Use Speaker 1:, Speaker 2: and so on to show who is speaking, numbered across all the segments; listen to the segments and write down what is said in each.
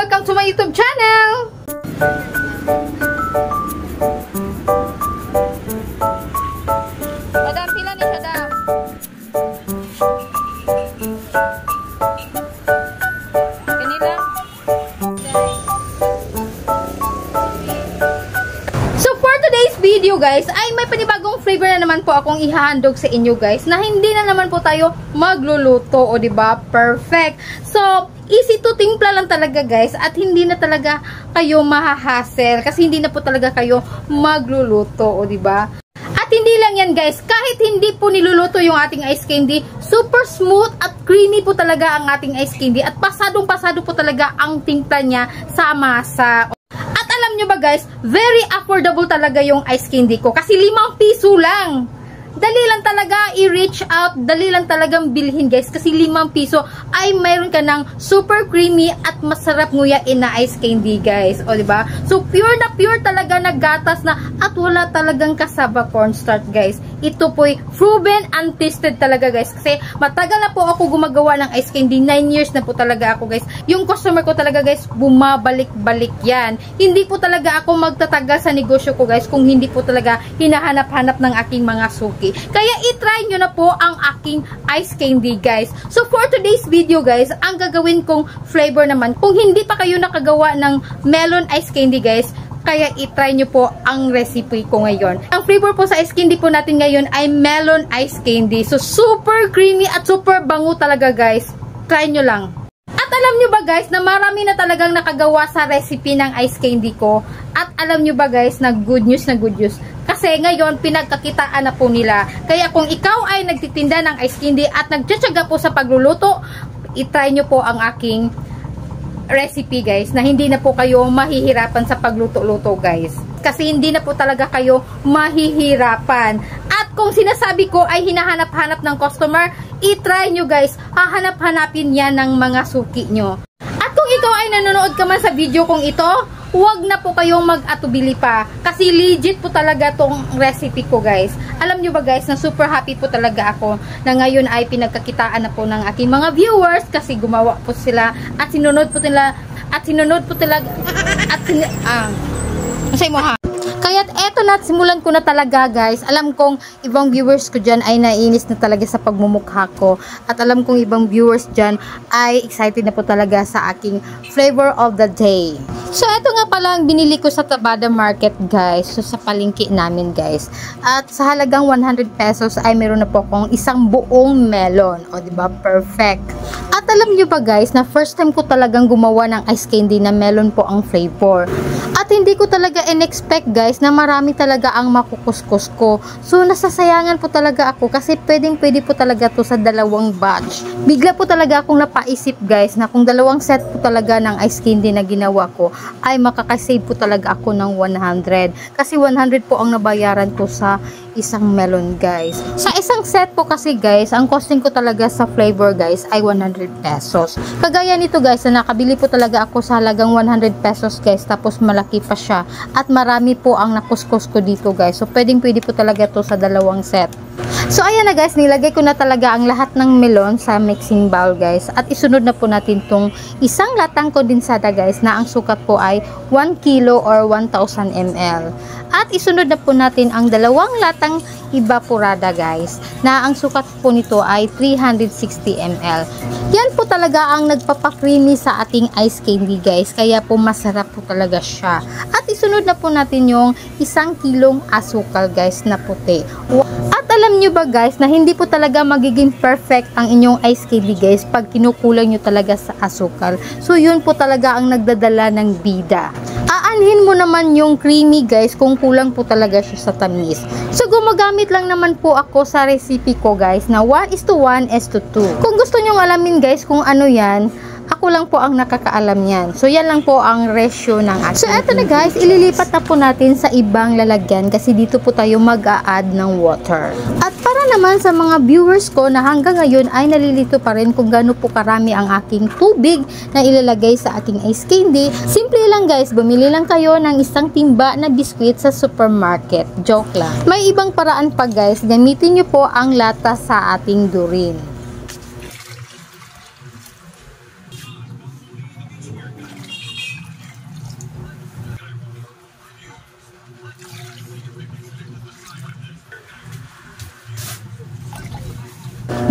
Speaker 1: welcome to my YouTube channel! Madam, pila ni siya daw? Kanila? So for today's video guys, ay may panibagong flavor na naman po akong ihahandog sa inyo guys, na hindi na naman po tayo magluluto, o diba? Perfect! So, easy to timpla lang talaga guys, at hindi na talaga kayo mahahassle kasi hindi na po talaga kayo magluluto, o diba? At hindi lang yan guys, kahit hindi po niluluto yung ating ice candy, super smooth at creamy po talaga ang ating ice candy, at pasadong pasado po talaga ang timpla niya sa masa. At alam nyo ba guys, very affordable talaga yung ice candy ko kasi 5 piso lang. Dali lang talaga i-reach out, dali lang talagang bilhin guys kasi 5 piso ay mayroon ka ng super creamy at masarap nguyain na ice candy guys, o diba? So pure na pure talaga na gatas na, at wala talagang kasaba cornstarch guys. Ito po'y proven and tested talaga guys kasi matagal na po ako gumagawa ng ice candy, 9 years na po talaga ako guys. Yung customer ko talaga guys, bumabalik-balik yan. Hindi po talaga ako magtatagal sa negosyo ko guys kung hindi po talaga hinahanap-hanap ng aking mga suki. Kaya i-try nyo na po ang aking ice candy guys. So for today's video guys, ang gagawin kong flavor naman, kung hindi pa kayo nakagawa ng melon ice candy guys, kaya i-try nyo po ang recipe ko ngayon. Ang flavor po sa ice candy po natin ngayon ay melon ice candy. So super creamy at super bango talaga guys. Try nyo lang. At alam nyo ba guys na marami na talagang nakagawa sa recipe ng ice candy ko. At alam nyo ba guys na good news na good news. Kasi ngayon pinagkakitaan na po nila. Kaya kung ikaw ay nagtitinda ng ice candy at nagtsatsaga po sa pagluluto, i-try nyo po ang aking recipe guys, na hindi na po kayo mahihirapan sa pagluto-luto guys. Kasi hindi na po talaga kayo mahihirapan. At kung sinasabi ko ay hinahanap-hanap ng customer, i-try nyo guys. Hahanap-hanapin yan ng mga suki nyo. At kung ikaw ay nanonood ka man sa video kong ito, huwag na po kayong mag-atubili pa. Kasi legit po talaga tong recipe ko guys. Alam nyo ba guys na super happy po talaga ako na ngayon ay pinagkakitaan na po ng aking mga viewers kasi gumawa po sila at sinunod po nila masay mo ha. Kaya't eto na, simulan ko na talaga guys. Alam kong ibang viewers ko dyan ay naiinis na talaga sa pagmumukha ko. At alam kong ibang viewers dyan ay excited na po talaga sa aking flavor of the day. So eto nga pala ang binili ko sa Tabada Market guys. So sa palengke namin guys. At sa halagang 100 pesos ay meron na po akong isang buong melon. O diba? Perfect. At alam nyo ba guys na first time ko talagang gumawa ng ice candy na melon po ang flavor. At hindi ko talaga in-expect guys na marami talaga ang makukuskus ko. So nasasayangan po talaga ako kasi pwede po talaga to sa 2 batch. Bigla po talaga akong napaisip guys na kung 2 set po talaga ng ice candy na ginawa ko ay makakasave po talaga ako ng 100. Kasi 100 po ang nabayaran ko sa isang melon guys. Sa isang set po kasi guys, ang costing ko talaga sa flavor guys ay 100 pesos. Kagaya nito guys, na nakabili po talaga ako sa halagang 100 pesos guys, tapos malaki pa siya. At marami po ang nakuskus ko dito guys. So pwede po talaga to sa 2 set. So ayan na guys, nilagay ko na talaga ang lahat ng melon sa mixing bowl guys. At isunod na po natin tong isang latang kondensada guys na ang sukat po ay 1 kilo or 1000 ml. At isunod na po natin ang 2 latang evaporada guys na ang sukat po nito ay 360 ml. Yan po talaga ang nagpapakreamy sa ating ice candy guys. Kaya po masarap po talaga siya. At isunod na po natin yung 1 kilong asukal guys na puti. At alam nyo ba guys na hindi po talaga magiging perfect ang inyong ice candy guys pag kinukulang nyo talaga sa asukal. So yun po talaga ang nagdadala ng bida. Aanhin mo naman yung creamy guys kung kulang po talaga siya sa tamis. So gumagamit lang naman po ako sa recipe ko guys na 1:1:2. Kung gusto nyong alamin guys kung ano yan, ako lang po ang nakakaalam yan. So yan lang po ang ratio ng ating. So eto na guys, ililipat na po natin sa ibang lalagyan kasi dito po tayo mag-a-add ng water. At para naman sa mga viewers ko na hanggang ngayon ay nalilito pa rin kung gaano po karami ang aking tubig na ilalagay sa aking ice candy, simple lang guys, bumili lang kayo ng 1 timba na biskwit sa supermarket. Joke lang. May ibang paraan pa guys, gamitin nyo po ang lata sa ating durin.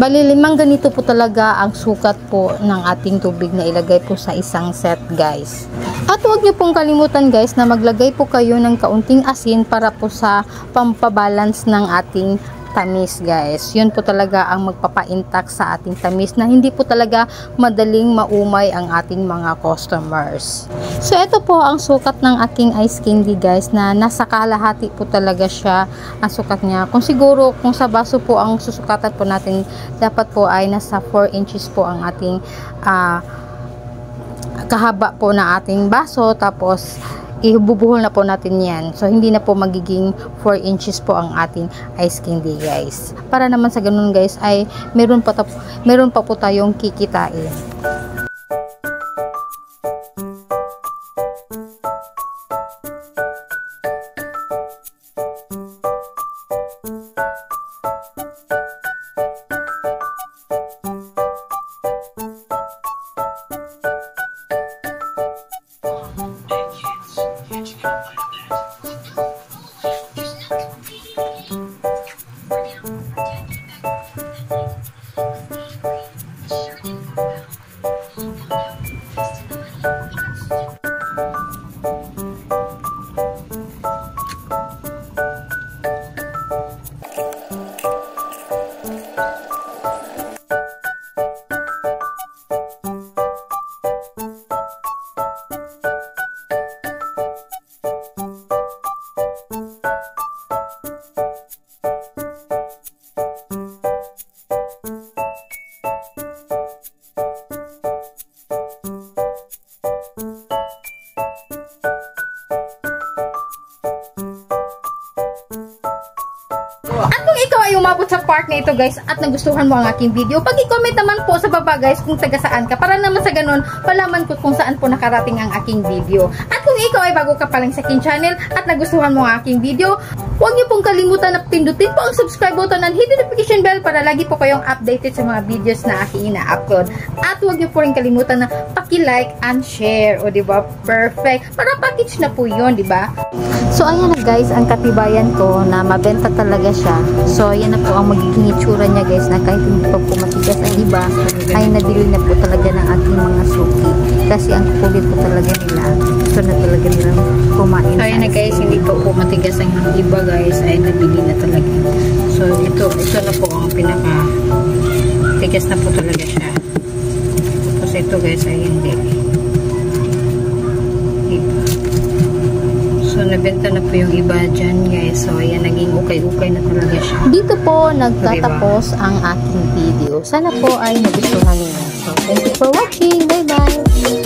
Speaker 1: Bali, 5 ganito po talaga ang sukat po ng ating tubig na ilagay po sa isang set, guys. At huwag niyo pong kalimutan, guys, na maglagay po kayo ng kaunting asin para po sa pampabalance ng ating tamis, guys. Yun po talaga ang magpapa-intact sa ating tamis na hindi po talaga madaling maumay ang ating mga customers. So, ito po ang sukat ng ating ice candy, guys, na nasa kalahati po talaga siya ang sukat niya. Kung siguro, kung sa baso po ang susukatan po natin, dapat po ay nasa 4 inches po ang ating kahaba po na ating baso, tapos ibubuhol na po natin yan. So, hindi na po magiging 4 inches po ang ating ice candy, guys. Para naman sa ganun, guys, ay meron pa po tayong kikitain. At kung ikaw ay umabot sa part na ito, guys, at nagustuhan mo ang aking video, pag-i-comment naman po sa baba, guys, kung taga saan ka, para naman sa ganun, palaman ko kung saan po nakarating ang aking video. At kung ikaw ay bago ka pa lang sa aking channel at nagustuhan mo ang aking video, huwag niyo pong kalimutan na pindutin po ang subscribe button and hit the notification bell para lagi po kayong updated sa mga videos na aking ina-upload. At huwag niyo po rin kalimutan na paki-like and share. O, diba? Perfect. Para package na po yun, diba? So, ayan na, guys, ang katibayan ko na mabenta talaga siya. So, ayan na po ang magiging itsura niya, guys, na kahit hindi pa po matigas ang iba, ay nabili na po talaga ng ating mga suki. Kasi ang kulit po talaga nila. So, na talaga nilang kumain. So, ayan na, guys, hindi pa po matigas ang iba, guys, ay nabili na talaga. So, ito na po ang pinaka tigas na po talaga siya. Tapos ito, guys, ay hindi. So, nabenta na po yung iba dyan, guys. So, ayan, naging ukay-ukay na talaga siya. Dito po nagtatapos ang aking video. Sana po ay nagustuhan niyo. So, thank you for watching. Bye-bye!